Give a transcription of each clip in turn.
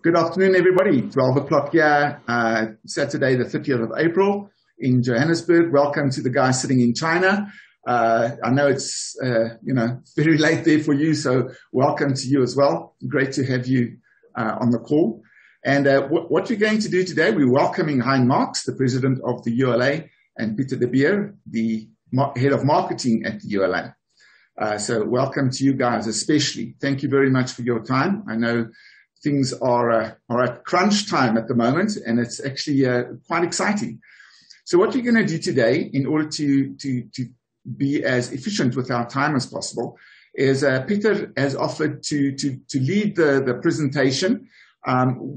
Good afternoon, everybody. 12 o'clock here, Saturday, the 30th of April in Johannesburg. Welcome to the guys sitting in China. I know it's, very late there for you, so welcome to you as well. Great to have you on the call. And what we're going to do today, we're welcoming Hein, Marx, the president of the ULA, and Peter de Beer, the head of marketing at the ULA. So welcome to you guys, especially. Thank you very much for your time. I know things are at crunch time at the moment, and it's actually quite exciting. So what we're going to do today, in order to be as efficient with our time as possible, is Peter has offered to lead the presentation,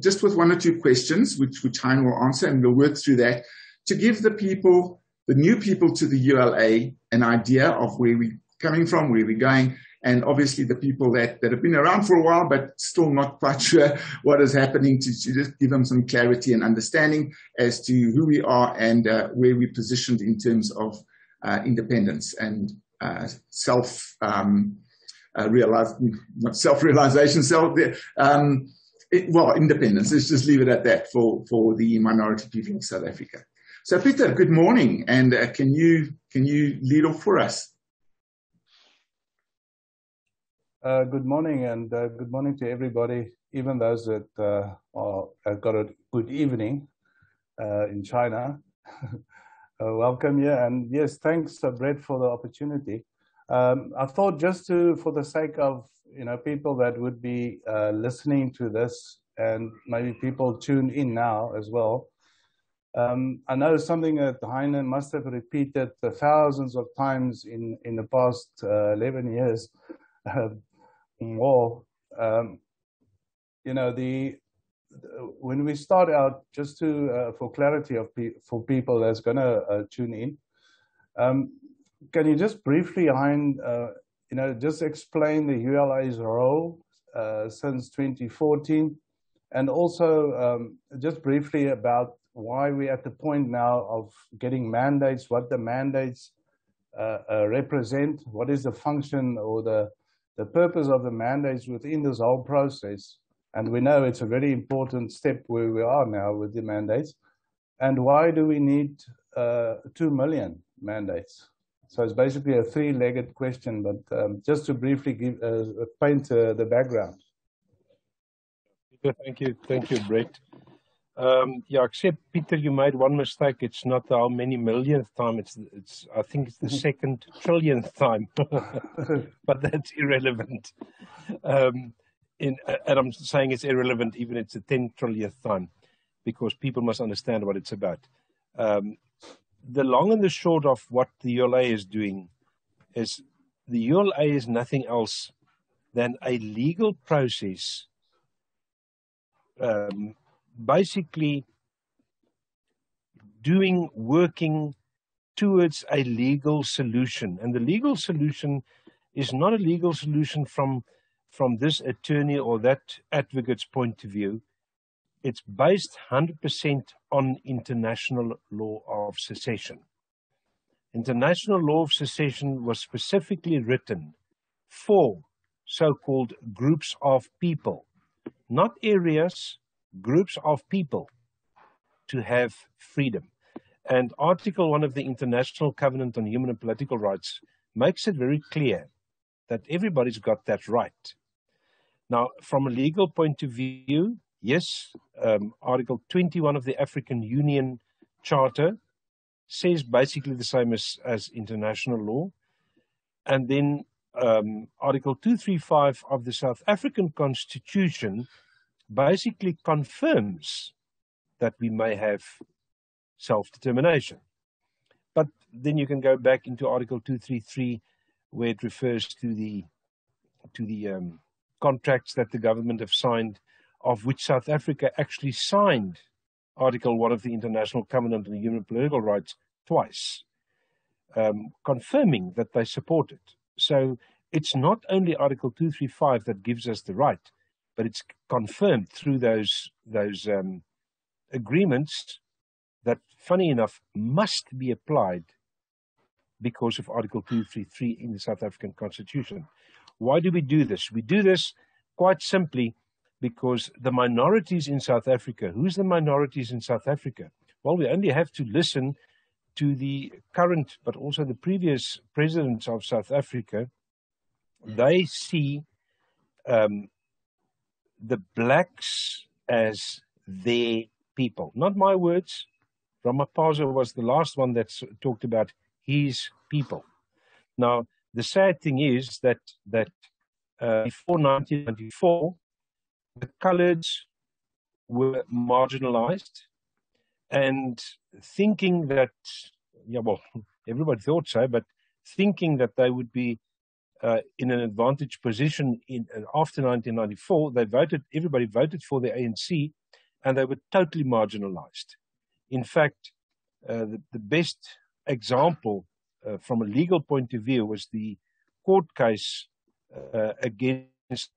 just with one or two questions, which Hein will answer, and we'll work through that, to give the new people to the ULA, an idea of where we're coming from, where we're going, and obviously the people that have been around for a while but still not quite sure what is happening, to just give them some clarity and understanding as to who we are and where we're positioned in terms of independence and independence. Let's just leave it at that for the minority people of South Africa. So Peter, good morning, and can you lead off for us? Good morning, and good morning to everybody, even those that have got a good evening in China. Welcome here, and yes, thanks, Brett, for the opportunity. I thought just for the sake of people that would be listening to this, and maybe people tune in now as well. I know something that Hein must have repeated thousands of times in the past 11 years. More, when we start out, just for clarity for people that's going to tune in, can you just briefly, Hein, just explain the ULA's role since 2014, and also just briefly about why we're at the point now of getting mandates, what the mandates represent, what is the function or the purpose of the mandates within this whole process. And we know it's a very important step where we are now with the mandates. And why do we need 2 million mandates? So it's basically a three-legged question, but just to briefly paint the background. Thank you, Brett. Except Peter, you made one mistake. It's not how many millionth time. I think it's the second trillionth time, but that's irrelevant. And I'm saying it's irrelevant, even it's the 10 trillionth time, because people must understand what it's about. The long and the short of what the ULA is doing is the ULA is nothing else than a legal process. Basically working towards a legal solution. And the legal solution is not a legal solution from this attorney or that advocate's point of view. It's based 100% on international law of secession. International law of secession was specifically written for so-called groups of people, not areas, groups of people, to have freedom. And Article 1 of the International Covenant on Human and Political Rights makes it very clear that everybody's got that right. Now, from a legal point of view, yes, Article 21 of the African Union Charter says basically the same as international law. And then Article 235 of the South African Constitution basically confirms that we may have self-determination. But then you can go back into Article 233, where it refers to the contracts that the government have signed, of which South Africa actually signed Article 1 of the International Covenant on Human and Political Rights twice, confirming that they support it. So it's not only Article 235 that gives us the right, but it's confirmed through those agreements that, funny enough, must be applied because of Article 233 in the South African Constitution. Why do we do this? We do this quite simply because the minorities in South Africa, who's the minorities in South Africa? Well, we only have to listen to the current, but also the previous presidents of South Africa. They see the blacks as their people. Not my words. Ramaphosa was the last one that talked about his people. Now, the sad thing is that before 1994, the coloreds were marginalized, and thinking that, yeah, well, everybody thought so, but thinking that they would be in an advantaged position after 1994, everybody voted for the ANC, and they were totally marginalized. In fact, the best example from a legal point of view was the court case against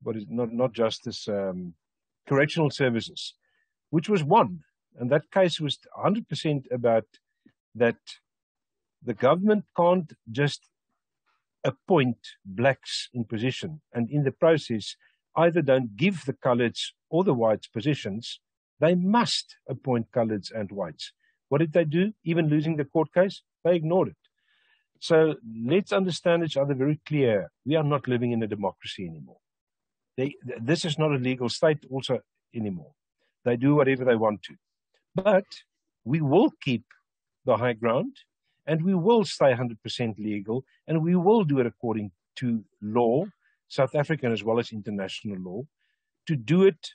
not justice, correctional services, which was won. And that case was 100% about that the government can't just appoint blacks in position, and in the process either don't give the coloreds or the whites positions. They must appoint coloreds and whites. What did they do? Even losing the court case, they ignored it. So let's understand each other very clear. We are not living in a democracy anymore. This is not a legal state also anymore. They do whatever they want to. But we will keep the high ground, and we will stay 100% legal, and we will do it according to law, South African as well as international law, to do it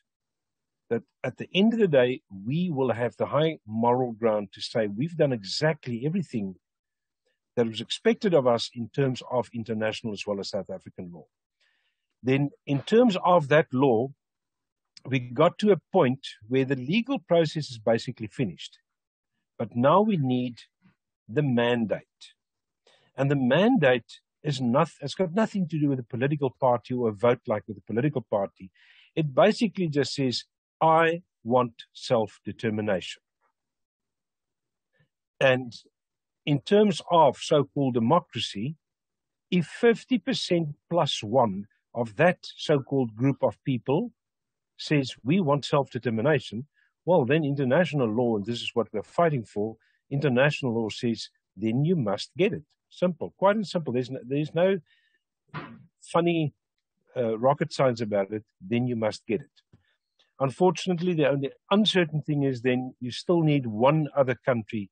that at the end of the day, we will have the high moral ground to say we've done exactly everything that was expected of us in terms of international as well as South African law. Then in terms of that law, we got to a point where the legal process is basically finished. But now we need the mandate. And the mandate it's got nothing to do with a political party or a vote like with a political party. It basically just says, I want self-determination. And in terms of so-called democracy, if 50% plus one of that so-called group of people says we want self-determination, well, then international law, and this is what we're fighting for, international law says, then you must get it. Simple, quite and simple. There's no funny rocket science about it. Then you must get it. Unfortunately, the only uncertain thing is then you still need one other country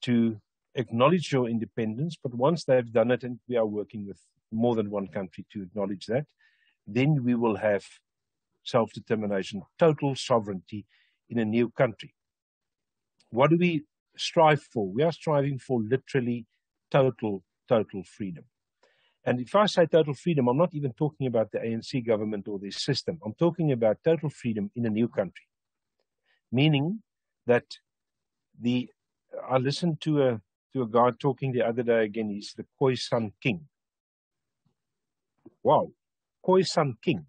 to acknowledge your independence. But once they've done it, and we are working with more than one country to acknowledge that, then we will have self-determination, total sovereignty in a new country. What do we strive for? We are striving for literally total freedom. And if I say total freedom, I'm not even talking about the ANC government or their system. I'm talking about total freedom in a new country. Meaning that I listened to a guy talking the other day again. He's the Khoisan king. Wow, Khoisan king.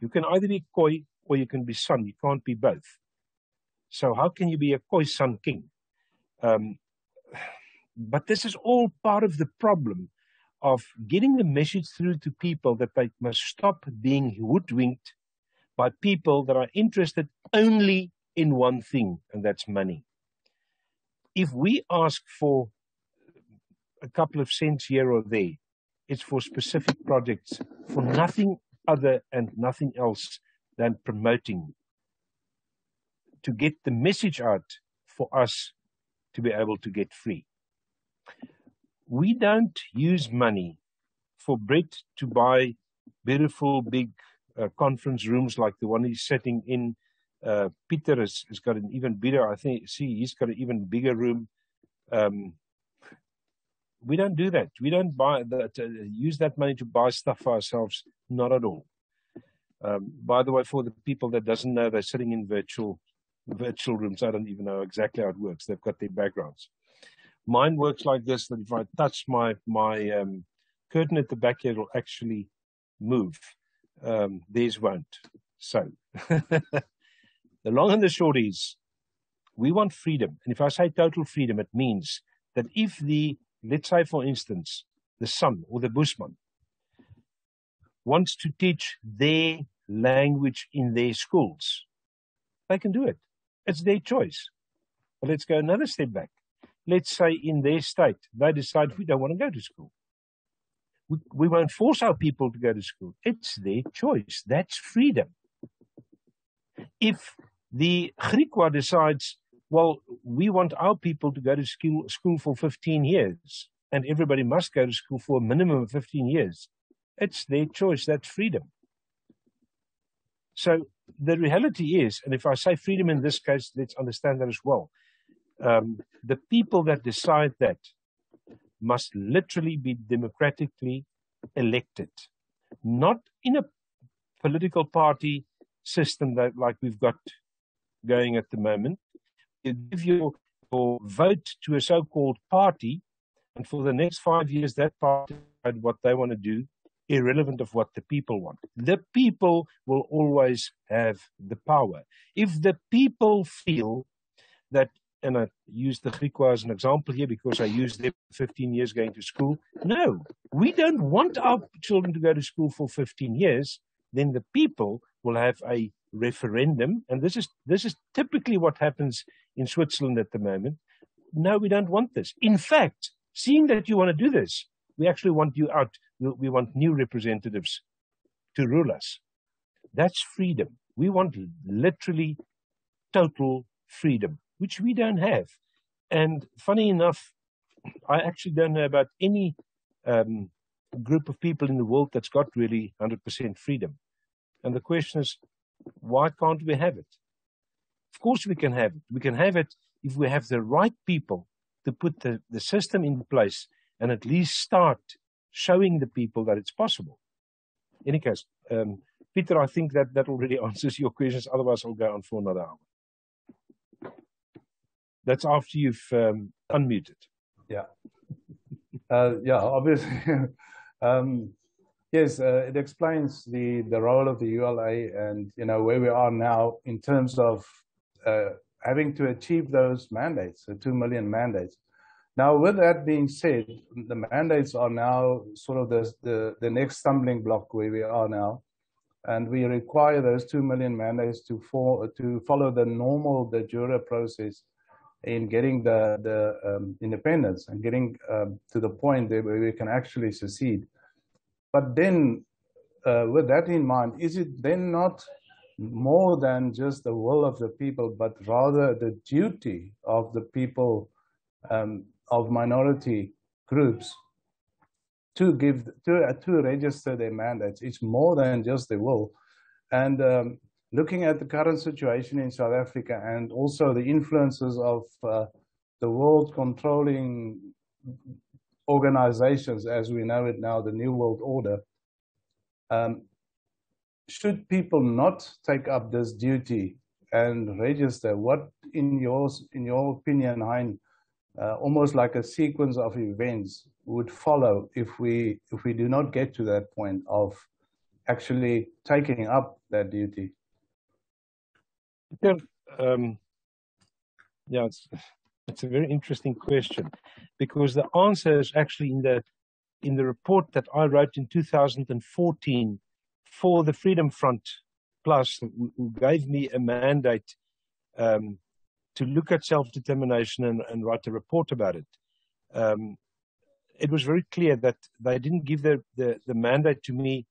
You can either be Khoi or you can be San. You can't be both. So how can you be a Khoisan king? But this is all part of the problem of getting the message through to people that they must stop being hoodwinked by people that are interested only in one thing, and that's money. If we ask for a couple of cents here or there, it's for specific projects, for nothing other and nothing else than promoting, to get the message out for us to be able to get free. We don't use money for Brett to buy beautiful big conference rooms like the one he's sitting in. Peter has got an even bigger, I think, he's got an even bigger room. We don't do that. We don't buy that, use that money to buy stuff for ourselves. Not at all. By the way, for the people that doesn't know, they're sitting in virtual rooms. I don't even know exactly how it works. They've got their backgrounds. Mine works like this, that if I touch my curtain at the back here, it'll actually move. Theirs won't. So the long and the short is, we want freedom. And if I say total freedom, it means that if let's say, for instance, the San or the Bushman wants to teach their language in their schools, they can do it. It's their choice. But let's go another step back. Let's say in their state, they decide we don't want to go to school. We won't force our people to go to school. It's their choice. That's freedom. If the Griqua decides, well, we want our people to go to school for 15 years, and everybody must go to school for a minimum of 15 years, it's their choice. That's freedom. So the reality is, and if I say freedom in this case, let's understand that as well. The people that decide that must literally be democratically elected, not in a political party system that like we've got going at the moment. You give your vote to a so-called party, and for the next 5 years, that party decide what they want to do, irrelevant of what the people want. The people will always have the power. If the people feel that, and I use the Griqua as an example here because I used them 15 years going to school. No, we don't want our children to go to school for 15 years. Then the people will have a referendum. And this is typically what happens in Switzerland at the moment. No, we don't want this. In fact, seeing that you want to do this, we actually want you out. We want new representatives to rule us. That's freedom. We want literally total freedom, which we don't have. And funny enough, I actually don't know about any group of people in the world that's got really 100% freedom. And the question is, why can't we have it? Of course we can have it. We can have it if we have the right people to put the system in place and at least start showing the people that it's possible. In any case, Peter, I think that already answers your questions. Otherwise, I'll go on for another hour. That's after you've unmuted. Yeah. Yeah, obviously. Yes, it explains the role of the ULA and, where we are now in terms of having to achieve those mandates, the 2 million mandates. Now, with that being said, the mandates are now sort of the next stumbling block where we are now. And we require those 2 million mandates to follow the normal de jure process in getting the independence and getting to the point where we can actually secede. But then, with that in mind, is it then not more than just the will of the people, but rather the duty of the people of minority groups to register their mandates? It's more than just the will. And looking at the current situation in South Africa and also the influences of the world controlling organizations as we know it now, the New World Order, should people not take up this duty and register? What, in your opinion, Hein, almost like a sequence of events would follow if we do not get to that point of actually taking up that duty? Yeah, it's a very interesting question, because the answer is actually in the report that I wrote in 2014 for the Freedom Front Plus, who gave me a mandate to look at self-determination and write a report about it. It was very clear that they didn't give the mandate to me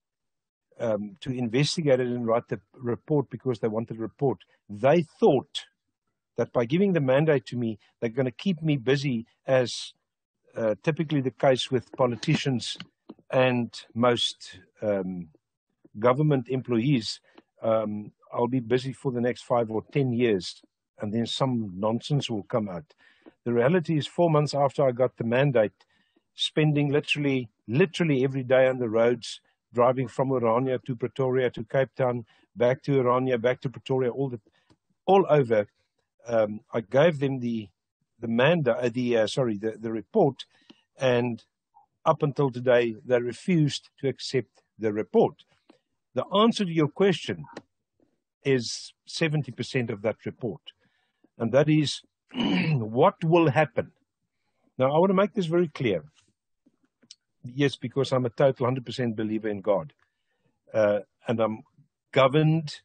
to investigate it and write the report because they wanted a report. They thought that by giving the mandate to me, they're going to keep me busy, as typically the case with politicians and most government employees. I'll be busy for the next 5 or 10 years, and then some nonsense will come out. The reality is 4 months after I got the mandate, spending literally every day on the roads, driving from Orania to Pretoria to Cape Town, back to Orania, back to Pretoria, all over. I gave them the report, and up until today, they refused to accept the report. The answer to your question is 70% of that report, and that is what will happen. Now, I want to make this very clear. Yes, because I'm a total 100% believer in God. and I'm governed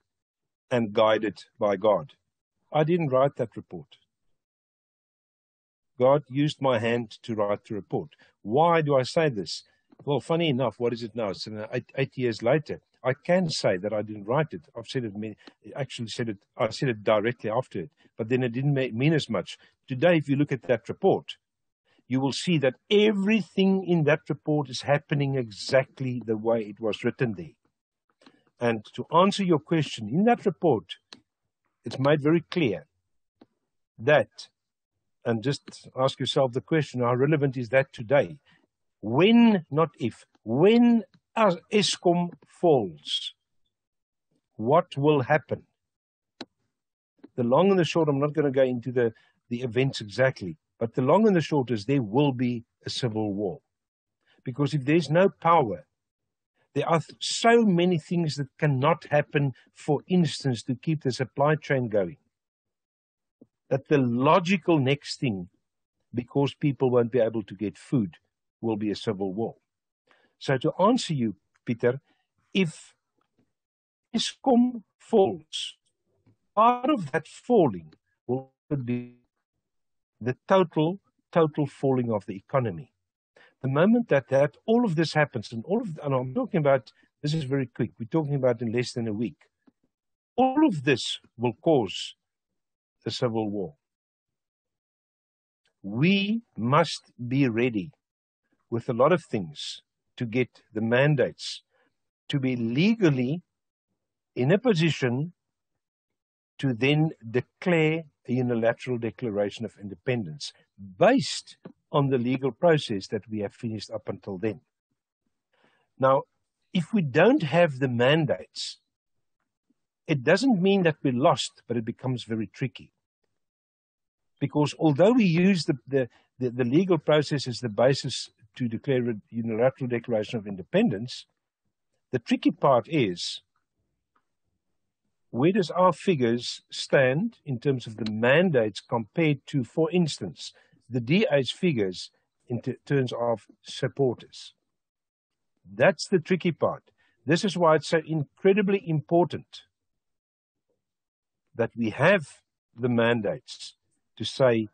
and guided by God. I didn't write that report. God used my hand to write the report. Why do I say this? Well, funny enough, what is it now? It's 8 years later. I can say that I didn't write it. I've said it. I said it directly after it, but then it didn't mean as much. Today, if you look at that report, you will see that everything in that report is happening exactly the way it was written there. And to answer your question, in that report, it's made very clear that, and just ask yourself the question, how relevant is that today? When, not if, when Eskom falls, what will happen? The long and the short, I'm not going to go into the events exactly, but the long and the short is there will be a civil war. Because if there's no power, there are so many things that cannot happen, for instance, to keep the supply chain going, that the logical next thing, because people won't be able to get food, will be a civil war. So to answer you, Peter, if Eskom falls, part of that falling will be the total falling of the economy. The moment that all of this happens, and I'm talking about, this is very quick, we're talking about in less than a week, all of this will cause a civil war. We must be ready with a lot of things to get the mandates to be legally in a position to then declare a unilateral declaration of independence based on the legal process that we have finished up until then. Now, if we don't have the mandates, it doesn't mean that we're lost, but it becomes very tricky. Because although we use the legal process as the basis to declare a unilateral declaration of independence, the tricky part is, where does our figures stand in terms of the mandates compared to, for instance, the DA's figures in terms of supporters? That's the tricky part. This is why it's so incredibly important that we have the mandates to say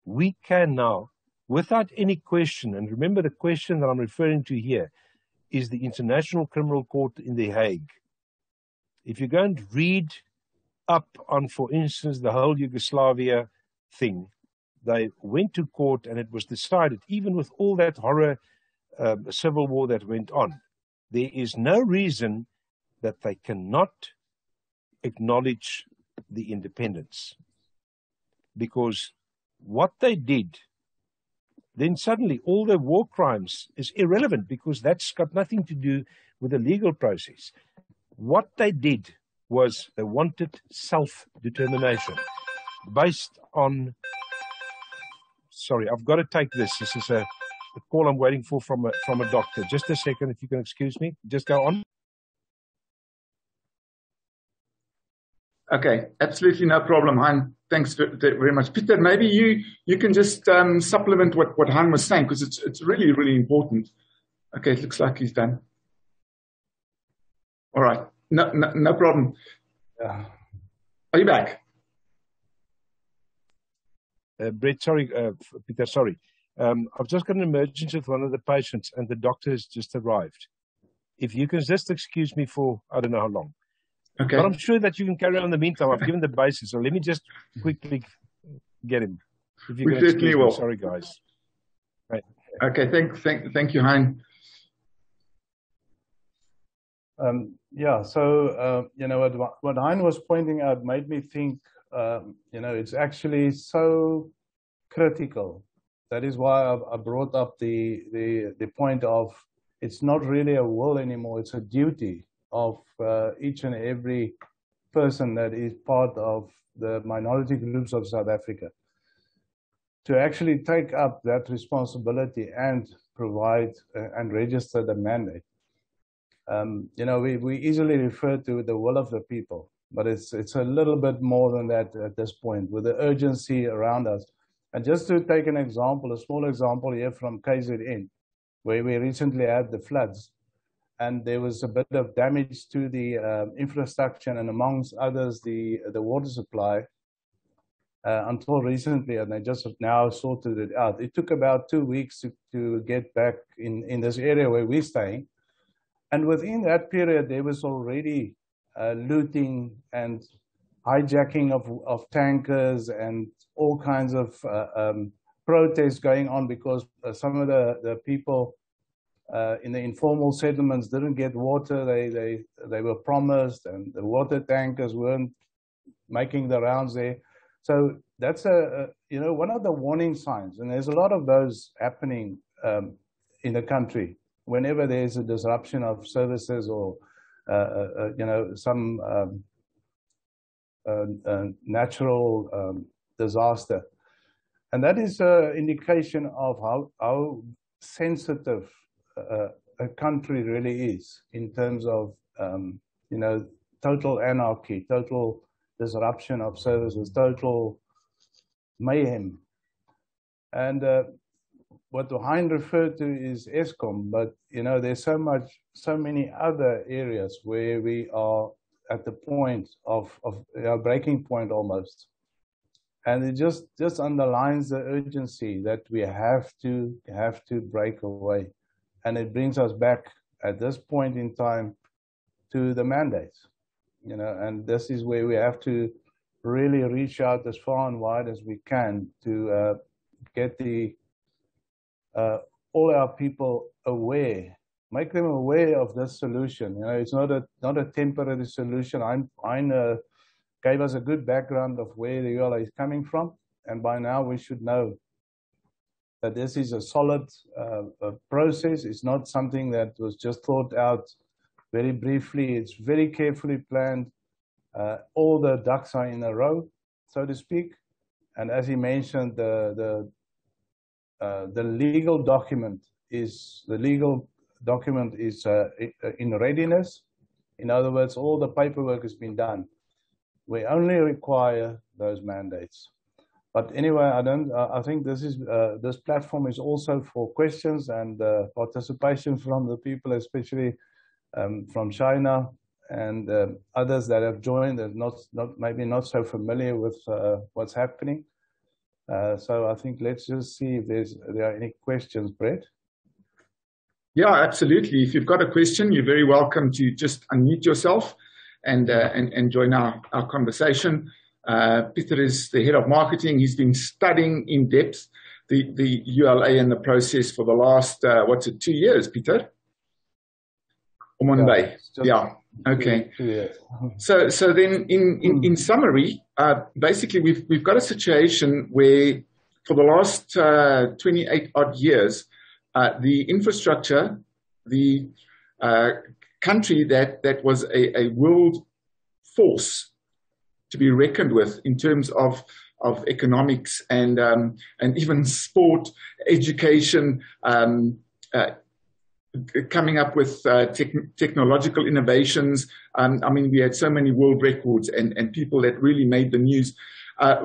we can now, without any question, and remember the question that I'm referring to here is the International Criminal Court in The Hague. If you go and read up on, for instance, the whole Yugoslavia thing, they went to court and it was decided, even with all that horror civil war that went on, there is no reason that they cannot acknowledge the independence. Because what they did, then suddenly all the war crimes is irrelevant, because that's got nothing to do with the legal process. What they did was they wanted self-determination based on... Sorry, I've got to take this. This is a call I'm waiting for from a doctor. Just a second, if you can excuse me. Just go on. Okay, absolutely no problem, Hein. Thanks very much. Peter, maybe you can just supplement what Hein was saying, because it's really, really important. Okay, it looks like he's done. All right, no problem. Are you back? Brett, sorry, Peter, sorry. I've just got an emergency with one of the patients and the doctor has just arrived. If you can just excuse me for, I don't know how long. Okay. But I'm sure that you can carry on in the meantime. I've given the basis, so let me just quickly get him. If you We can excuse will. me. Sorry, guys. Right. Okay, thank you, Hein. Yeah, so, what Hein was pointing out made me think, it's actually so critical. That is why I brought up the point of it's not really a will anymore, it's a duty of each and every person that is part of the minority groups of South Africa to actually take up that responsibility and provide and register the mandate. We easily refer to the will of the people, but it's a little bit more than that at this point with the urgency around us. And just to take an example, a small example here from KZN, where we recently had the floods. and there was a bit of damage to the infrastructure, and amongst others, the water supply. Until recently, and they just now sorted it out. It took about 2 weeks to get back in this area where we're staying. And within that period, there was already looting and hijacking of tankers and all kinds of protests going on because some of the people in the informal settlements didn't get water. They were promised, and the water tankers weren't making the rounds there. So that's one of the warning signs, and there's a lot of those happening in the country. Whenever there's a disruption of services or some natural disaster, and that is an indication of how sensitive a country really is in terms of total anarchy, total disruption of services, total mayhem. And what Hein referred to is ESCOM, but there's so many other areas where we are at the point of breaking point almost. And it just underlines the urgency that we have to break away. And it brings us back at this point in time to the mandates. And this is where we have to really reach out as far and wide as we can to get all our people aware, make them aware of this solution. It's not a temporary solution. Hein gave us a good background of where the ULA is coming from, and by now we should know that this is a solid process. It's not something that was just thought out very briefly. It's very carefully planned. All the ducks are in a row, so to speak. And as he mentioned, the legal document is in readiness. In other words, all the paperwork has been done. We only require those mandates. But anyway, I think this platform is also for questions and participation from the people, especially from China and others that have joined and maybe not so familiar with what's happening. So I think let's just see if there are any questions, Brett. Yeah, absolutely. If you've got a question, you're very welcome to just unmute yourself and join our conversation. Peter is the head of marketing. He's been studying in depth the ULA and the process for the last 2 years, Peter? Yeah. Okay. 2 years. So then in summary, basically we've got a situation where for the last 28 odd years, the infrastructure, the country that was a world force to be reckoned with in terms of economics and even sport, education, coming up with technological innovations. We had so many world records and people that really made the news.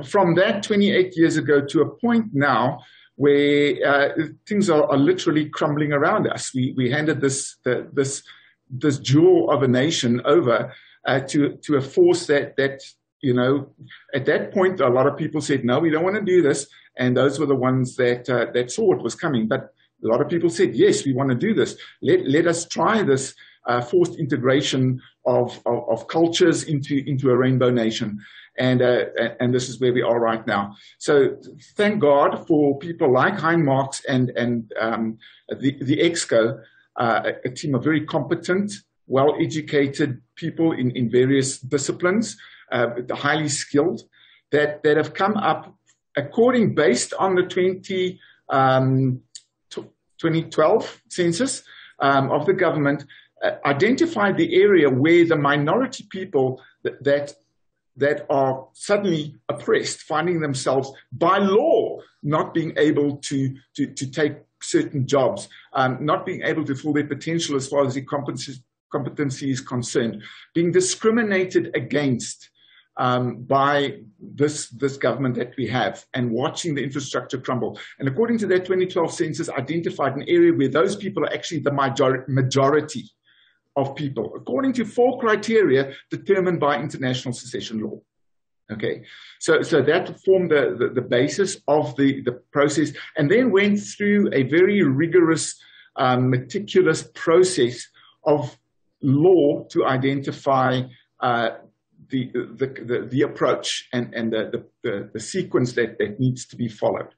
From that 28 years ago to a point now where things are literally crumbling around us. We handed this jewel of a nation over to a force that at that point, a lot of people said, no, we don't want to do this. And those were the ones that saw what was coming. But a lot of people said, yes, we want to do this. Let us try this forced integration of cultures into a rainbow nation. And this is where we are right now. So thank God for people like Hein, Marx and the EXCO, a team of very competent, well-educated people in various disciplines, highly skilled, that have come up based on the 2012 census of the government, identified the area where the minority people that are suddenly oppressed, finding themselves by law not being able to take certain jobs, not being able to fulfill their potential as far as their competency is concerned, being discriminated against by this government that we have, and watching the infrastructure crumble. And according to that 2012 census, identified an area where those people are actually the majority. of people, according to 4 criteria determined by international secession law. Okay, so that formed the basis of the process, and then went through a very rigorous, meticulous process of law to identify the approach and the sequence that needs to be followed.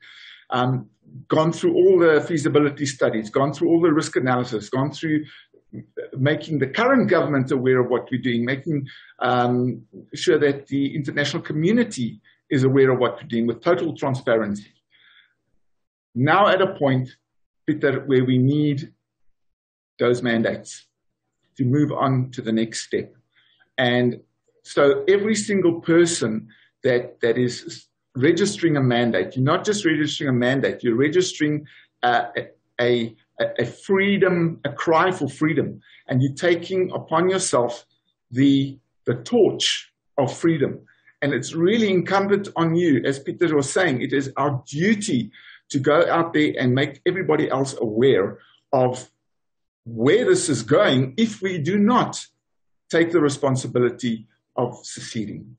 Gone through all the feasibility studies, gone through all the risk analysis, gone through making the current government aware of what we're doing, making sure that the international community is aware of what we're doing with total transparency. Now at a point, Peter, where we need those mandates to move on to the next step. And so every single person that is registering a mandate, you're not just registering a mandate, you're registering a freedom, a cry for freedom, and you're taking upon yourself the torch of freedom. And it's really incumbent on you, as Peter was saying, it is our duty to go out there and make everybody else aware of where this is going if we do not take the responsibility of seceding.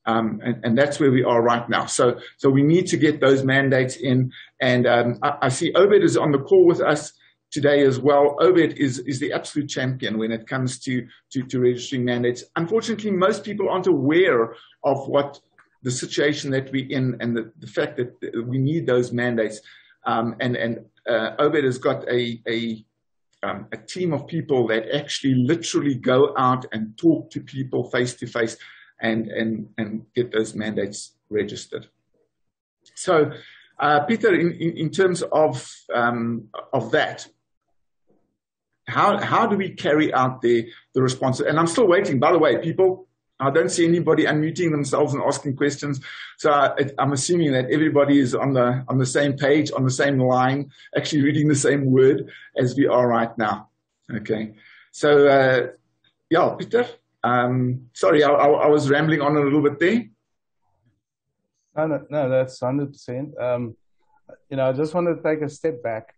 And that's where we are right now. So we need to get those mandates in. And I see Obed is on the call with us today as well. Obed is the absolute champion when it comes to registering mandates. Unfortunately, most people aren't aware of what the situation that we're in and the fact that we need those mandates. And Obed has got a team of people that actually literally go out and talk to people face to face and get those mandates registered. So, Peter, in terms of that, how do we carry out the response? And I'm still waiting, by the way, people. I don't see anybody unmuting themselves and asking questions. So I'm assuming that everybody is on the same page, on the same line, actually reading the same word as we are right now. Okay. So, yeah, Peter. Sorry, I was rambling on a little bit there. No, that's 100%. I just want to take a step back.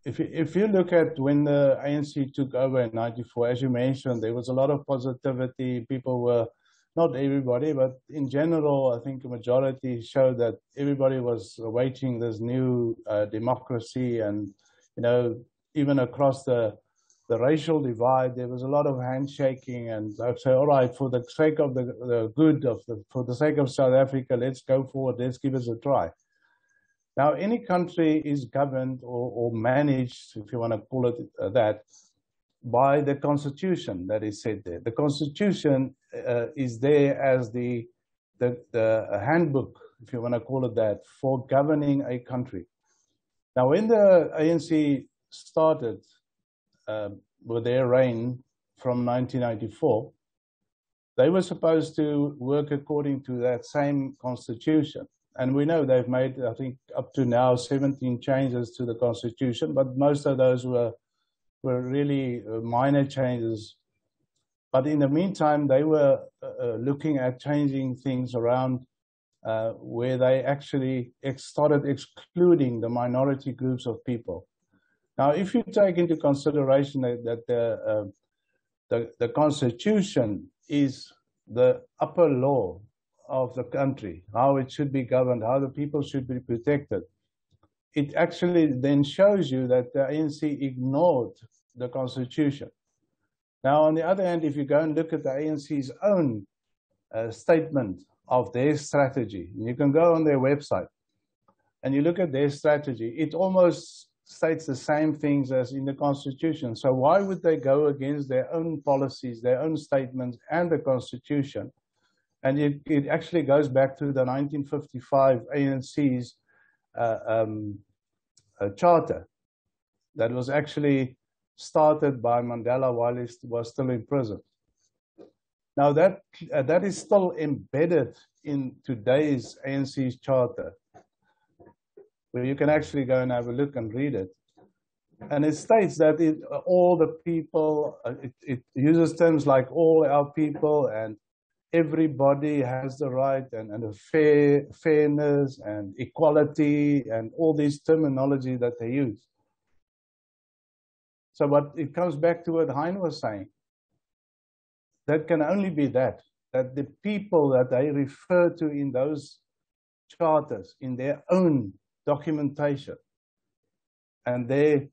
If you look at when the ANC took over in '94, as you mentioned, there was a lot of positivity. People were, not everybody, but in general, I think a majority showed that everybody was awaiting this new democracy, and even across the racial divide, there was a lot of handshaking, and I'd say, all right, for the sake of the good for the sake of South Africa, let's go forward, let's give it a try. Now, any country is governed or managed, if you want to call it that, by the constitution that is set there. The constitution is there as the handbook, if you want to call it that, for governing a country. Now, when the ANC started with their reign from 1994, they were supposed to work according to that same constitution. And we know they've made, I think, up to now 17 changes to the constitution, but most of those were really minor changes. But in the meantime, they were looking at changing things around where they actually started excluding the minority groups of people. Now, if you take into consideration that the Constitution is the upper law of the country, how it should be governed, how the people should be protected, it actually then shows you that the ANC ignored the Constitution. Now, on the other hand, if you go and look at the ANC's own statement of their strategy, and you can go on their website and you look at their strategy, it almost states the same things as in the Constitution. So why would they go against their own policies, their own statements, and the Constitution? And it actually goes back to the 1955 ANC's charter that was actually started by Mandela while he was still in prison. Now that is still embedded in today's ANC's charter, where you can actually go and have a look and read it. And it states that all the people, it uses terms like all our people and everybody has the right and a fairness and equality and all these terminology that they use. So what it comes back to what Hein was saying. That can only be that the people that they refer to in those charters, in their own documentation and their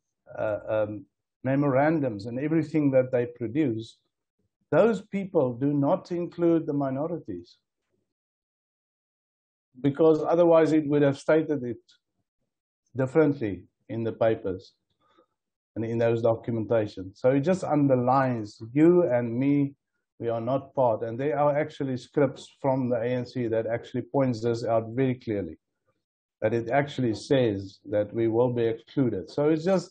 memorandums and everything that they produce, those people do not include the minorities. Because otherwise it would have stated it differently in the papers and in those documentations. So it just underlines you and me, we are not part. And there are actually scripts from the ANC that actually points this out very clearly, that it actually says that we will be excluded. So it's just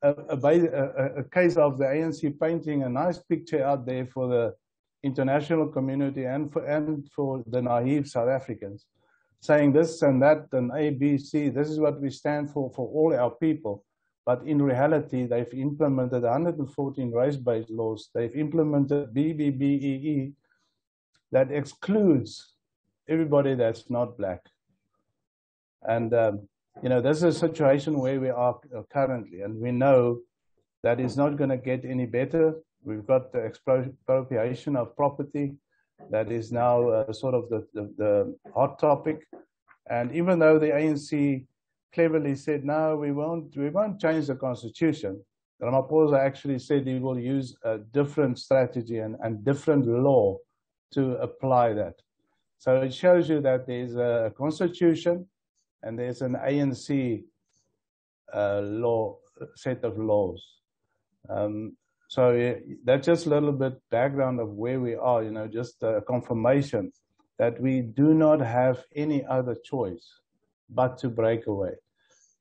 a case of the ANC painting a nice picture out there for the international community and for the naive South Africans, saying this and that and A, B, C, this is what we stand for all our people. But in reality, they've implemented 114 race-based laws. They've implemented BBBEE that excludes everybody that's not black. And, you know, this is a situation where we are currently, and we know that it's not going to get any better. We've got the expropriation of property that is now sort of the hot topic. And even though the ANC cleverly said, no, we won't change the constitution, Ramaphosa actually said he will use a different strategy and different law to apply that. So it shows you that there's a constitution and there's an ANC set of laws. So that's just a little bit background of where we are, you know, just a confirmation that we do not have any other choice but to break away.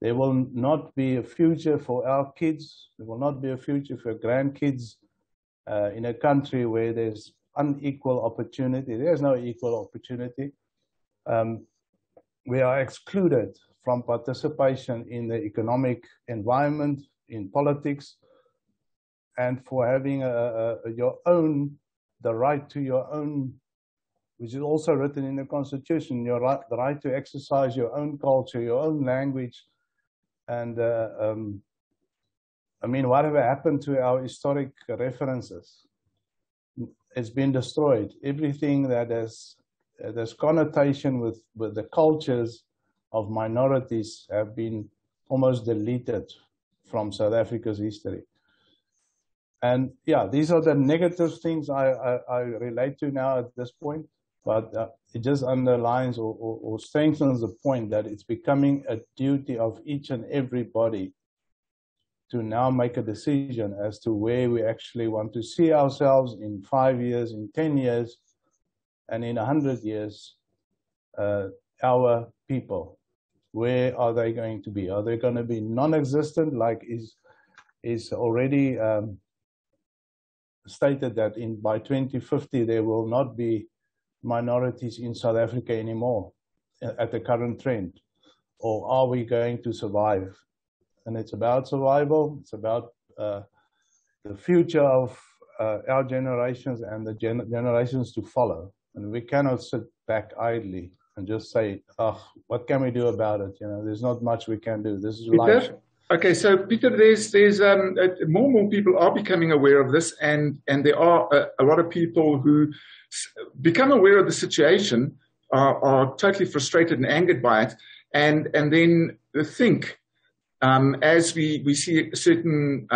There will not be a future for our kids. There will not be a future for grandkids in a country where there's unequal opportunity. There's no equal opportunity. We are excluded from participation in the economic environment, in politics, and for having the right to your own, which is also written in the Constitution, the right to exercise your own culture, your own language. And I mean, whatever happened to our historic references? It's been destroyed. Everything that has connotation with the cultures of minorities have been almost deleted from South Africa's history. And yeah, these are the negative things I relate to now at this point, but it just underlines or strengthens the point that it's becoming a duty of each and everybody to now make a decision as to where we actually want to see ourselves in 5 years, in 10 years, and in 100 years. Our people, where are they going to be? Are they going to be non-existent, like is already stated that by 2050 there will not be minorities in South Africa anymore at the current trend? Or are we going to survive? And it's about survival. It's about the future of our generations and the generations to follow. And we cannot sit back idly and just say, oh, what can we do about it? You know, there's not much we can do. This is life. Okay, so Peter, there's more and more people are becoming aware of this, and there are a lot of people who become aware of the situation, are totally frustrated and angered by it, and then think, as we see certain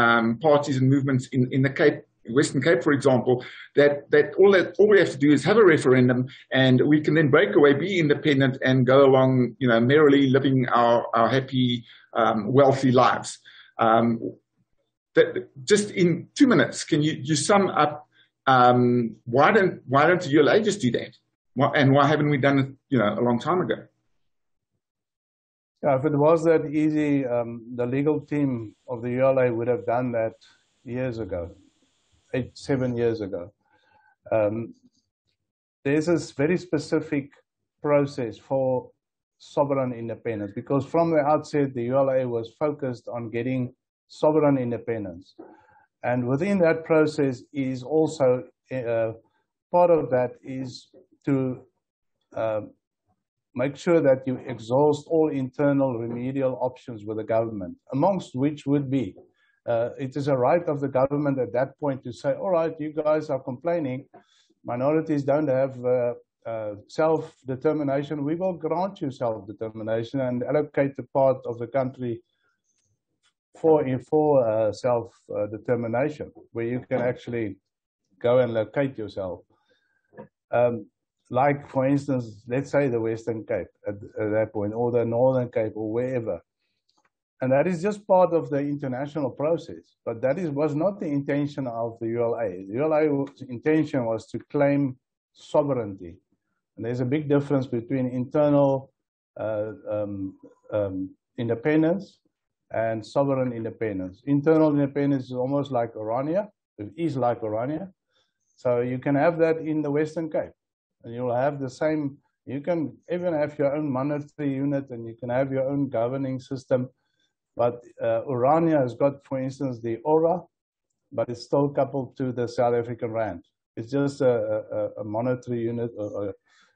parties and movements in the Western Cape, for example, that all we have to do is have a referendum, and we can then break away, be independent, and go along, you know, merrily living our happy, wealthy lives. Just in 2 minutes, can you sum up why don't the ULA just do that, and why haven't we done it, you know, a long time ago? Yeah, if it was that easy, the legal team of the ULA would have done that years ago. 7 years ago. There's this very specific process for sovereign independence, because from the outset, the ULA was focused on getting sovereign independence. And within that process is also, part of that is to make sure that you exhaust all internal remedial options with the government, amongst which would be it is a right of the government at that point to say, all right, you guys are complaining, minorities don't have self-determination, we will grant you self-determination and allocate the part of the country for self-determination, where you can actually go and locate yourself. Like, for instance, let's say the Western Cape at that point, or the Northern Cape, or wherever. And that is just part of the international process. But that was not the intention of the ULA. The ULA's intention was to claim sovereignty. And there's a big difference between internal independence and sovereign independence. Internal independence is almost like Orania. It is like Orania. So you can have that in the Western Cape. And you'll have the same, you can even have your own monetary unit and you can have your own governing system. But Orania has got, for instance, the Ora, but it's still coupled to the South African Rand. It's just a monetary unit or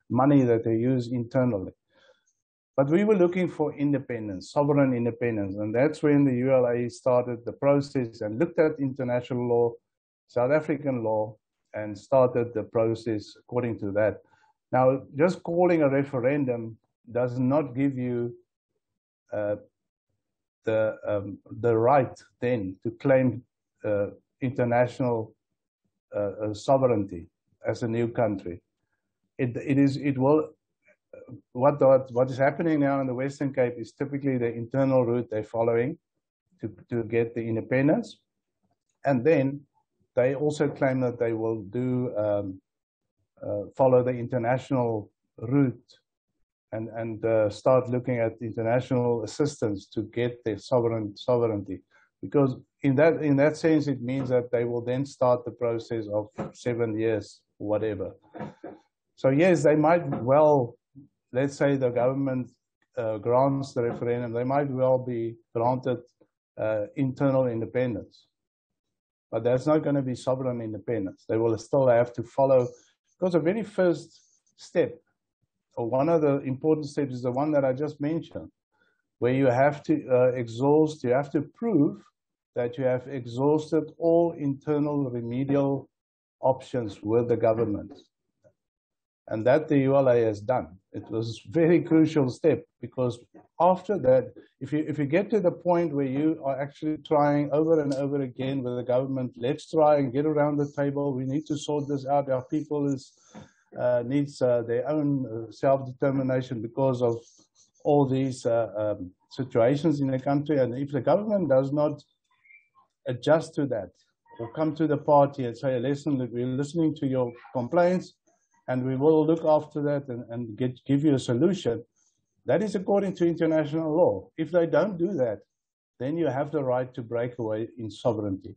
money that they use internally. But we were looking for independence, sovereign independence. And that's when the ULA started the process and looked at international law, South African law, and started the process according to that. Now, just calling a referendum does not give you the right then to claim international sovereignty as a new country. What is happening now in the Western Cape is typically the internal route they're following to get the independence, and then they also claim that they will do follow the international route and start looking at international assistance to get their sovereignty. Because in that sense, it means that they will then start the process of 7 years, whatever. So yes, they might well, let's say the government grants the referendum, they might well be granted internal independence. But that's not going to be sovereign independence. They will still have to follow, because the very first step, or one of the important steps, is the one that I just mentioned, where you have to you have to prove that you have exhausted all internal remedial options with the government. And that the ULA has done. It was a very crucial step, because after that, if you get to the point where you are actually trying over and over again with the government, let's try and get around the table, we need to sort this out, our people needs their own self-determination because of all these situations in the country. And if the government does not adjust to that, or come to the party and say, listen, we're listening to your complaints, and we will look after that and give you a solution, that is according to international law. If they don't do that, then you have the right to break away in sovereignty.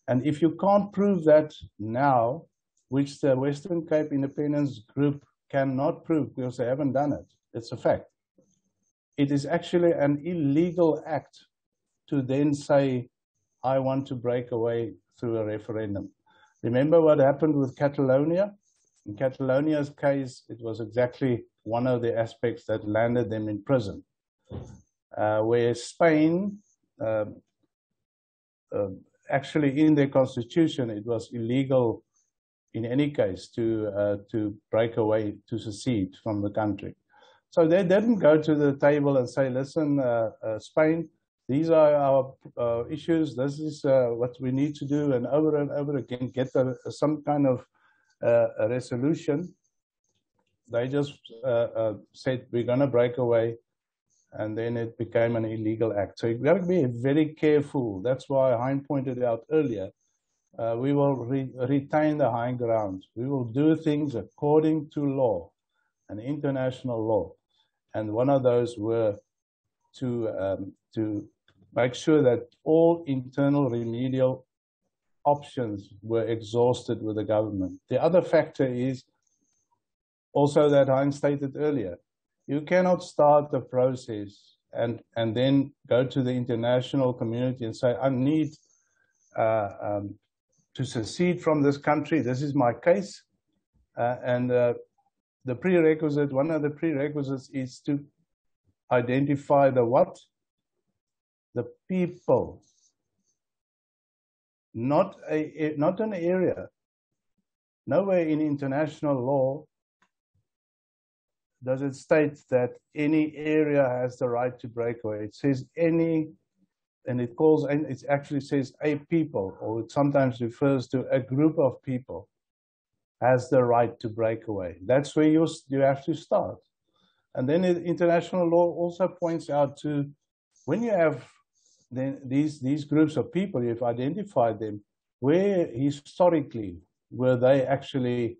And if you can't prove that now, which the Western Cape Independence Group cannot prove because they haven't done it, it's a fact. It is actually an illegal act to then say, I want to break away through a referendum. Remember what happened with Catalonia? In Catalonia's case, it was exactly one of the aspects that landed them in prison, where Spain, actually in their constitution, it was illegal in any case to break away, to secede from the country. So they didn't go to the table and say, listen, Spain, these are our issues, this is what we need to do, and over again, get some kind of a resolution. They just said, we're going to break away, and then it became an illegal act. So you've got to be very careful. That's why Hein pointed out earlier, we will retain the high ground. We will do things according to law and international law. And one of those were to make sure that all internal remedial options were exhausted with the government. The other factor is also that Hein stated earlier, you cannot start the process and then go to the international community and say, I need to secede from this country, this is my case, and the prerequisite, one of the prerequisites is to identify the what? The people not an area. Nowhere in international law does it state that any area has the right to break away. It says any, and it actually says a people, or it sometimes refers to a group of people has the right to break away. That's where you have to start. And then international law also points out to, when you have these groups of people, you've identified them, where historically were they actually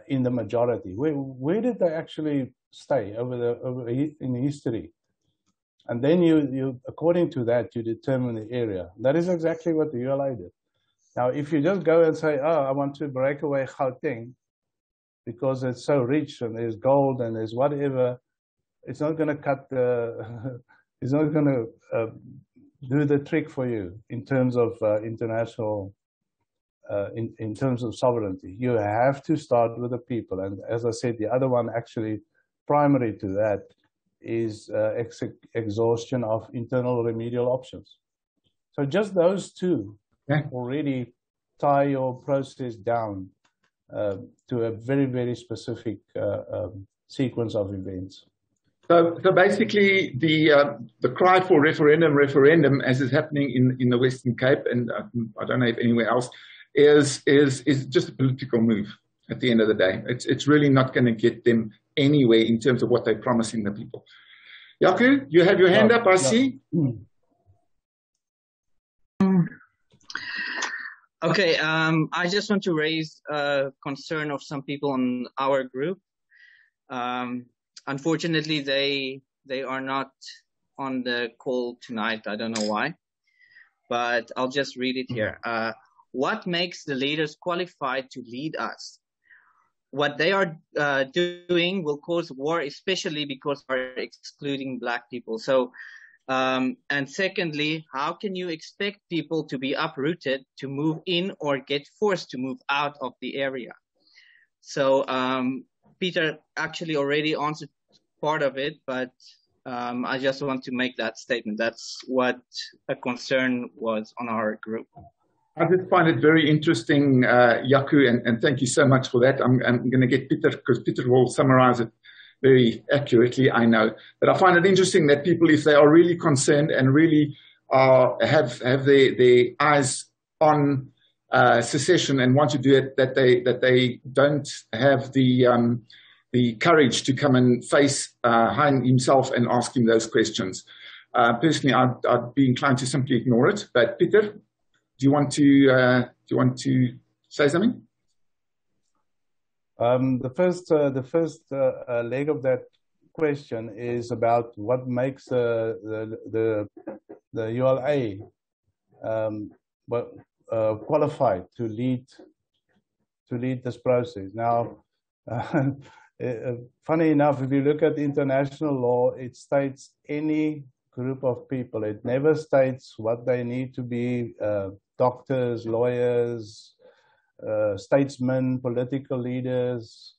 in the majority? Where did they actually stay in history? And then you according to that, you determine the area. That is exactly what the ULA did. Now, if you just go and say, oh, I want to break away Gauteng because it's so rich and there's gold and there's whatever, it's not going to cut the, it's not going to do the trick for you in terms of international, in terms of sovereignty. You have to start with the people. And as I said, the other one actually primary to that is exhaustion of internal remedial options. So just those two already tie your process down to a very, very specific sequence of events. So basically, the cry for referendum, as is happening in the Western Cape, and I don't know if anywhere else, is just a political move. At the end of the day, it's really not going to get them anywhere in terms of what they're promising the people. Jaco, you have your hand up, I see. Okay, I just want to raise a concern of some people in our group. Unfortunately, they are not on the call tonight. I don't know why, but I'll just read it here. What makes the leaders qualified to lead us? What they are doing will cause war, especially because they're excluding Black people. So, and secondly, how can you expect people to be uprooted to move in or get forced to move out of the area? So, Peter actually already answered part of it, but I just want to make that statement. That's what a concern was on our group. I just find it very interesting, Jaco, and thank you so much for that. I'm going to get Peter, because Peter will summarize it very accurately, I know. But I find it interesting that people, if they are really concerned and really have their eyes on secession and want to do it, that they don't have the courage to come and face Hein himself and ask him those questions. Personally, I'd be inclined to simply ignore it. But Peter, do you want to say something? The first leg of that question is about what makes the ULA qualified to lead this process. Now, funny enough, if you look at international law, it states any group of people. It never states what they need to be. Doctors, lawyers, statesmen, political leaders,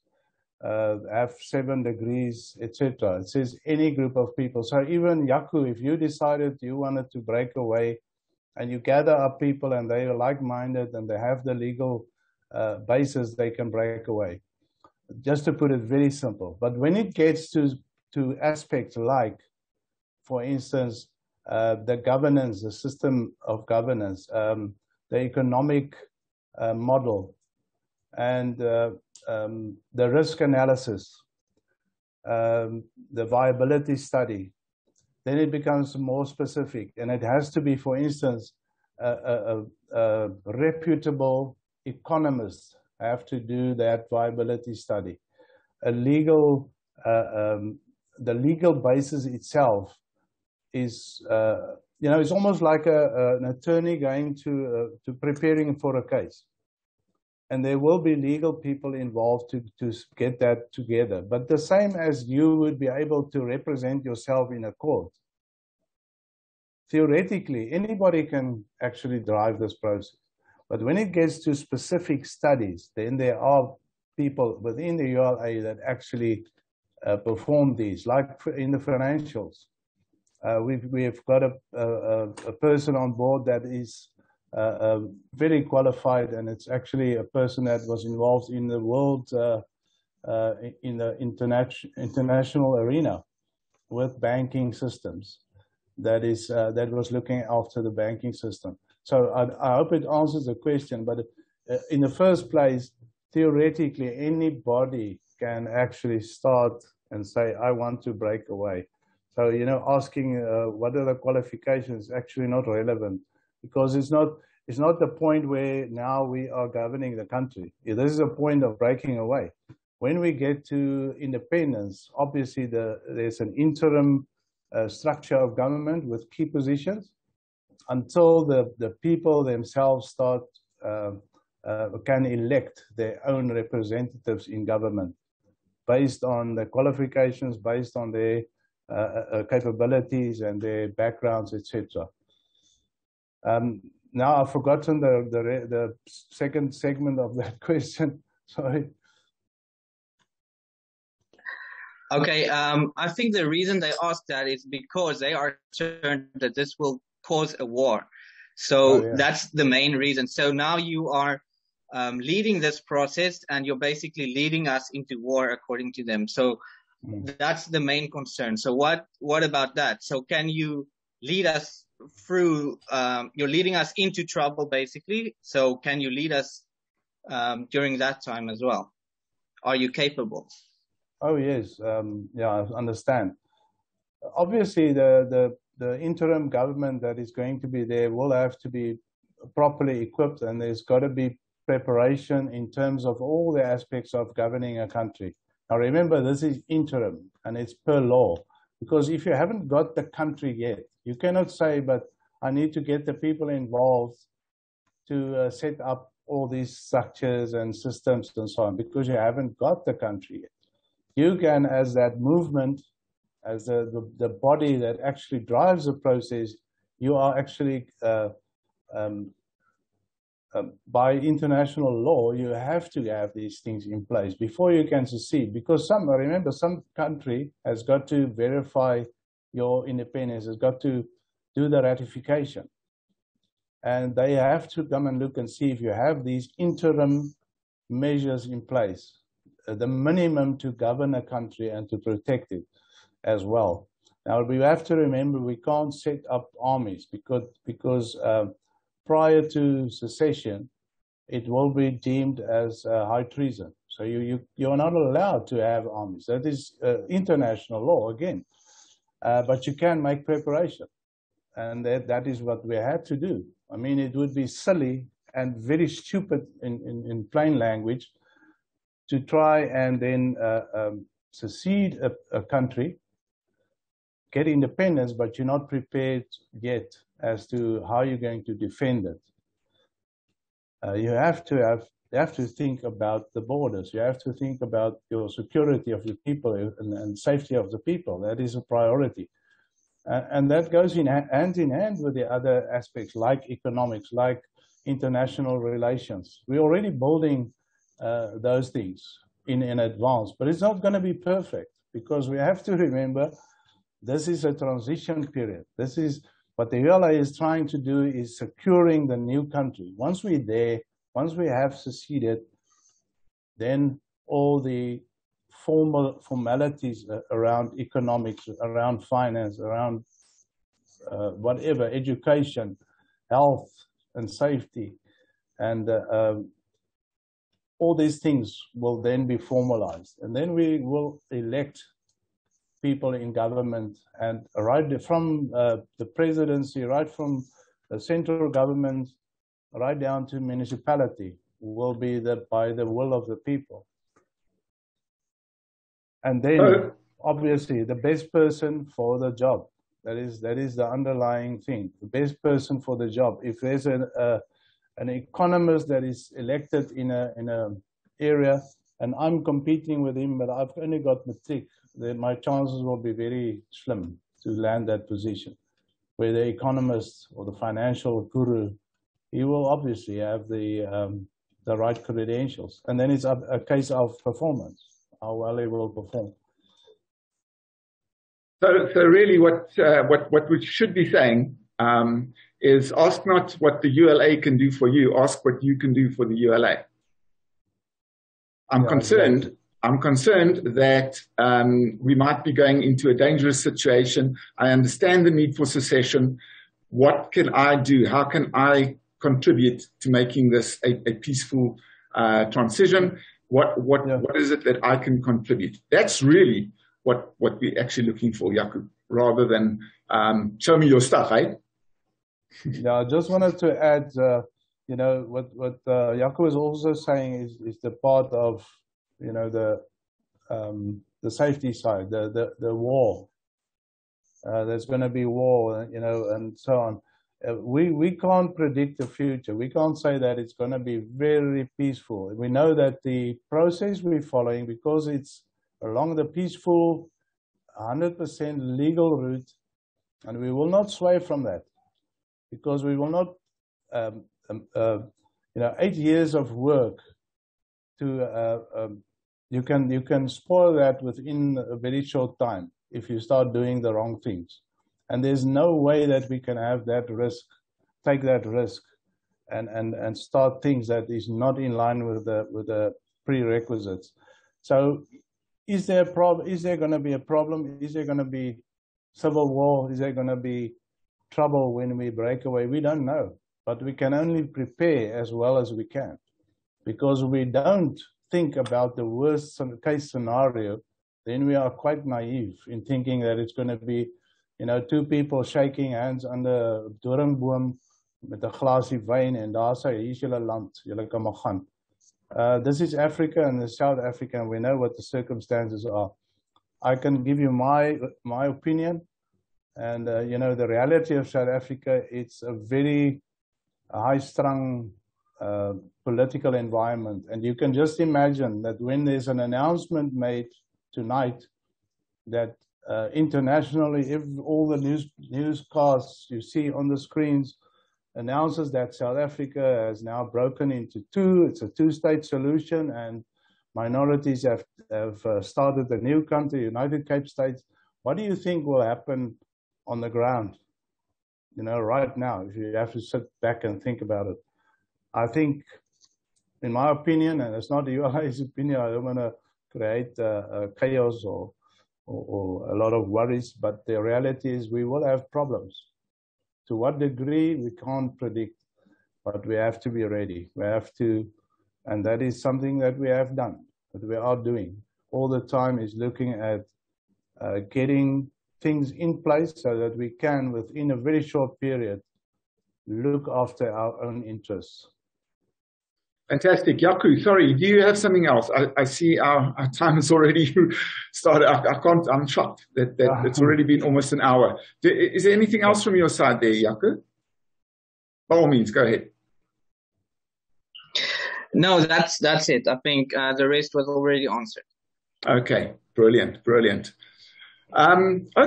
have 7 degrees, etc. It says any group of people. So even Jaco, if you decided you wanted to break away and you gather up people and they are like-minded and they have the legal basis, they can break away. Just to put it very simple. But when it gets to aspects like, for instance, the governance, the system of governance, the economic model, and the risk analysis, the viability study, then it becomes more specific. And it has to be, for instance, a reputable economist have to do that viability study. A legal, the legal basis itself is, it's almost like an attorney going to preparing for a case. And there will be legal people involved to get that together. But the same as you would be able to represent yourself in a court. Theoretically, anybody can actually drive this process. But when it gets to specific studies, then there are people within the ULA that actually perform these, like in the financials. We've got a person on board that is very qualified, and it's actually a person that was involved in the world, in the international arena with banking systems. That was looking after the banking system. So I hope it answers the question, but in the first place, theoretically, anybody can actually start and say, I want to break away. So, you know, asking what are the qualifications is actually not relevant, because it's not the point where now we are governing the country. This is a point of breaking away. When we get to independence, obviously there's an interim structure of government with key positions until the people themselves start can elect their own representatives in government based on the qualifications, based on their capabilities and their backgrounds, etc. Now I've forgotten the second segment of that question. Sorry. Okay, I think the reason they ask that is because they are concerned that this will cause a war. So that's the main reason. So now you are leading this process, and you're basically leading us into war according to them. So that's the main concern. So what about that? So can you lead us through, you're leading us into trouble basically. So can you lead us during that time as well? Are you capable? Oh, yes. Yeah, I understand. Obviously, the interim government that is going to be there will have to be properly equipped, and there's got to be preparation in terms of all the aspects of governing a country. Now, remember, this is interim, and it's per law, because if you haven't got the country yet, you cannot say, but I need to get the people involved to set up all these structures and systems and so on, because you haven't got the country yet. You can, as that movement, as the body that actually drives the process, you are actually, by international law, you have to have these things in place before you can secede. Because remember, some country has got to verify your independence, has got to do the ratification. And they have to come and look and see if you have these interim measures in place, the minimum to govern a country and to protect it as well. Now, we have to remember we can't set up armies because prior to secession, it will be deemed as high treason. So you're not allowed to have armies. That is international law again. But you can make preparation. And that is what we had to do. I mean, it would be silly and very stupid in plain language to try and then secede a country, get independence, but you're not prepared yet as to how you're going to defend it. You have to think about the borders. You have to think about your security of the people and safety of the people. That is a priority. And that goes hand in hand with the other aspects like economics, like international relations. We're already building those things in advance, but it's not going to be perfect, because we have to remember this is a transition period. This is what the ULA is trying to do, is securing the new country. Once we're there, once we have seceded, then all the formalities around economics, around finance, around whatever, education, health and safety, and all these things will then be formalized. And then we will elect people in government, and right from the presidency, right from the central government, right down to municipality, will be by the will of the people. And then, obviously, the best person for the job. That is the underlying thing. The best person for the job. If there's an economist that is elected in a area, and I'm competing with him, but I've only got matric, then my chances will be very slim to land that position. Where the economist or the financial guru, he will obviously have the right credentials, and then it's a case of performance, how well he will perform. So really, what we should be saying is ask not what the ULA can do for you, ask what you can do for the ULA. I'm concerned that we might be going into a dangerous situation. I understand the need for secession. What can I do? How can I contribute to making this a peaceful transition? What is it that I can contribute? That's really what we're actually looking for, Jaco, rather than show me your stuff, eh? Yeah, I just wanted to add, what Jaco is also saying is the part of, the safety side, the war. There's going to be war, and so on. We can't predict the future. We can't say that it's going to be very peaceful. We know that the process we're following, because it's along the peaceful, 100% legal route, and we will not sway from that, because we will not, 8 years of work to, you can spoil that within a very short time if you start doing the wrong things. And there's no way that we can have that risk, take that risk, and start things that is not in line with the prerequisites. So, is there going to be a problem? Is there going to be civil war? Is there going to be trouble when we break away? We don't know, but we can only prepare as well as we can, because we don't think about the worst case scenario. Then we are quite naive in thinking that it's going to be, two people shaking hands under 'n doringboom met 'n glasie wyn en daar sê hier is julle land, julle kan maar gaan. This is Africa and South Africa, and we know what the circumstances are. I can give you my opinion, and the reality of South Africa, it's a very high-strung political environment, and you can just imagine that when there's an announcement made tonight that internationally, if all the newscasts you see on the screens announces that South Africa has now broken into two, it's a two-state solution, and minorities have started a new country, United Cape States. What do you think will happen on the ground, right now, if you have to sit back and think about it? I think, in my opinion, and it's not the ULA's opinion, I don't want to create chaos or a lot of worries, but the reality is we will have problems. To what degree, we can't predict, but we have to be ready. We have to, and that is something that we have done, that we are doing all the time, is looking at getting things in place so that we can, within a very short period, look after our own interests. Fantastic. Jaco, sorry, do you have something else? I see our time has already started. I'm shocked that it's already been almost an hour. Is there anything else from your side there, Jaco? By all means, go ahead. No, that's it. I think the rest was already answered. Okay, brilliant.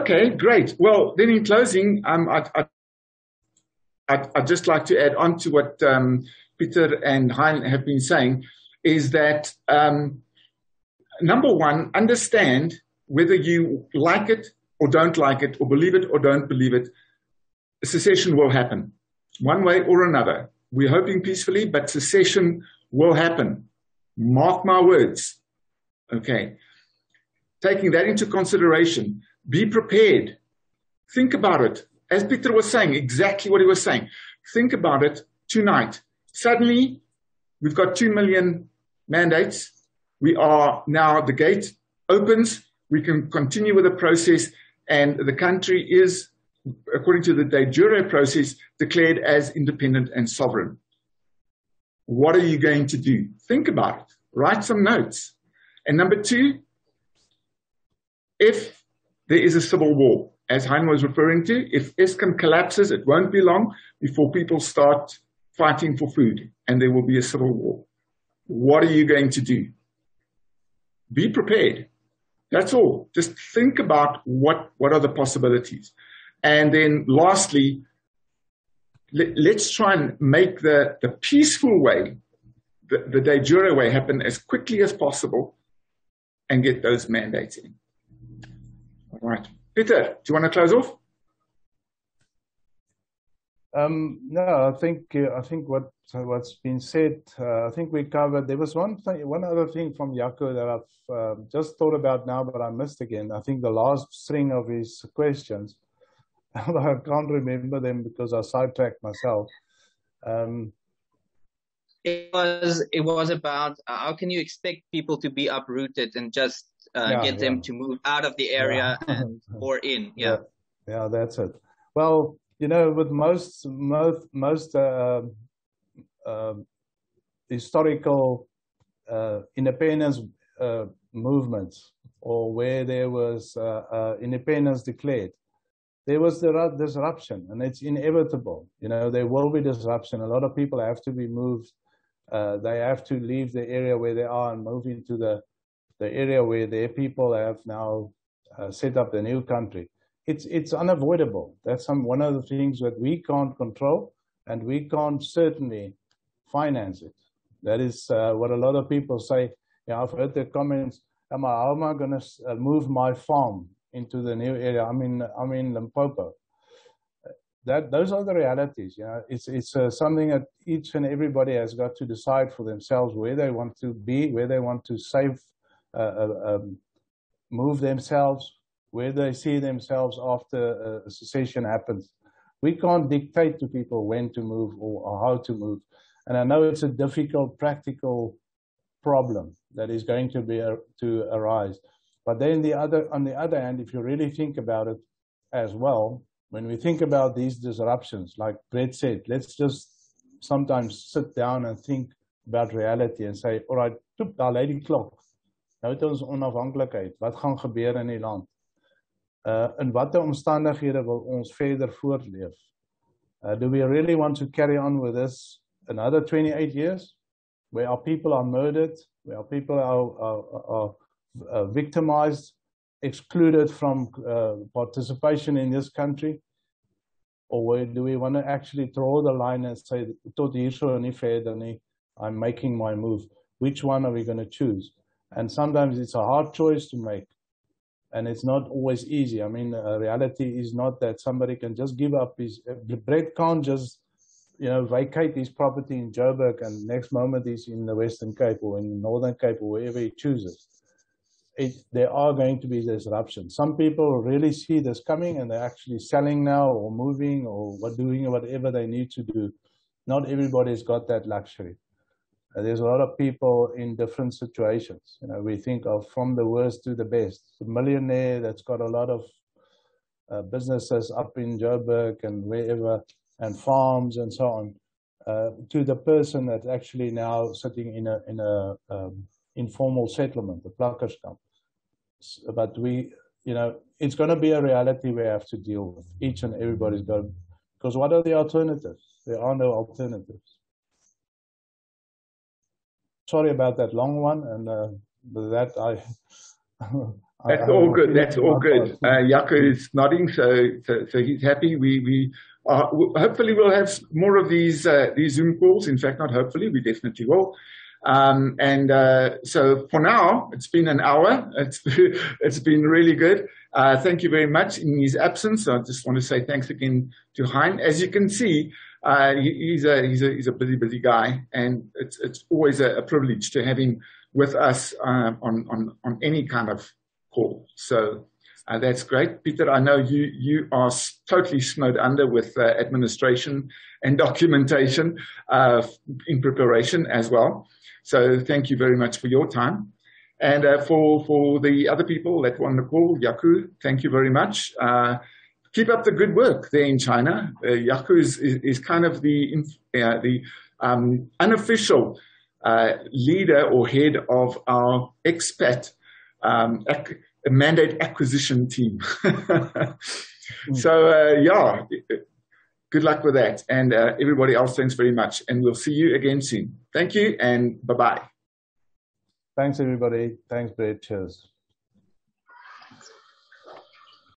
Okay, great. Well, then in closing, I'd just like to add on to what Peter and Hein have been saying, is that number one, understand whether you like it or don't like it, or believe it or don't believe it, secession will happen one way or another. We're hoping peacefully, but secession will happen. Mark my words. Okay. Taking that into consideration, be prepared. Think about it. As Peter was saying, exactly what he was saying. Think about it tonight. Suddenly, we've got 2 million mandates. We are now, the gate opens. We can continue with the process, and the country is, according to the de jure process, declared as independent and sovereign. What are you going to do? Think about it. Write some notes. And number two, if there is a civil war, as Hein was referring to, if Eskom collapses, it won't be long before people start fighting for food, and there will be a civil war. What are you going to do? Be prepared. That's all. Just think about what are the possibilities. And then lastly, let's try and make the peaceful way, the de jure way, happen as quickly as possible and get those mandates in. All right. Peter, do you want to close off? No, I think what's been said. I think we covered. There was one other thing from Jaco that I've just thought about now, but I missed again. I think the last string of his questions, I can't remember them because I sidetracked myself. It was about how can you expect people to be uprooted and just get them to move out of the area or in? Yeah, that's it. Well, with most historical independence movements, or where there was independence declared, there was the disruption, and it's inevitable. There will be disruption. A lot of people have to be moved. They have to leave the area where they are and move into the area where their people have now set up the new country. It's unavoidable. That's one of the things that we can't control, and we can't certainly finance it. That is what a lot of people say. I've heard the comments, how am I going to move my farm into the new area? I'm in Limpopo. Those are the realities. It's something that each and everybody has got to decide for themselves where they want to be, where they want to move themselves, where they see themselves after secession happens. We can't dictate to people when to move or how to move. And I know it's a difficult practical problem that is going to arise. But then on the other hand, if you really think about it as well, when we think about these disruptions, like Brett said, let's just sometimes sit down and think about reality and say, all right, daar lê die klok. Nou het ons onafhanklikheid. Wat gaan gebeur in die land? In watter omstandighede wil ons verder voortleef? Do we really want to carry on with this another 28 years, where our people are murdered, where our people are victimized, excluded from participation in this country? Or do we want to actually draw the line and say, tot hier so en nie verder nie, I'm making my move? Which one are we going to choose? And sometimes it's a hard choice to make. And it's not always easy. I mean, reality is not that somebody can just give up his... Brett can't just, vacate his property in Joburg and next moment he's in the Western Cape or in the Northern Cape or wherever he chooses. There are going to be disruptions. Some people really see this coming and they're actually selling now or moving or doing whatever they need to do. Not everybody's got that luxury. There's a lot of people in different situations. We think of from the worst to the best. The millionaire that's got a lot of businesses up in Joburg and wherever, and farms and so on, to the person that's actually now sitting in a informal settlement, the plakkerskamp. But it's going to be a reality we have to deal with. Each and everybody's got, because what are the alternatives? There are no alternatives. Sorry about that long one, and with that That's all good. That's all good. Jaco is nodding, so he's happy. We hopefully we'll have more of these Zoom calls. In fact, not hopefully, we definitely will. So for now, it's been an hour. It's been really good. Thank you very much in his absence. I just want to say thanks again to Hein. As you can see, he's a busy guy, and it's always a privilege to have him with us on any kind of call. So that's great. Peter, I know you are totally snowed under with administration and documentation in preparation as well. So thank you very much for your time. And for the other people that were on the call, Jaco, thank you very much. Keep up the good work there in China. Jaco is kind of the unofficial leader or head of our expat mandate acquisition team. So yeah, good luck with that. And everybody else, thanks very much. And we'll see you again soon. Thank you and bye-bye. Thanks, everybody. Thanks, Brett. Cheers.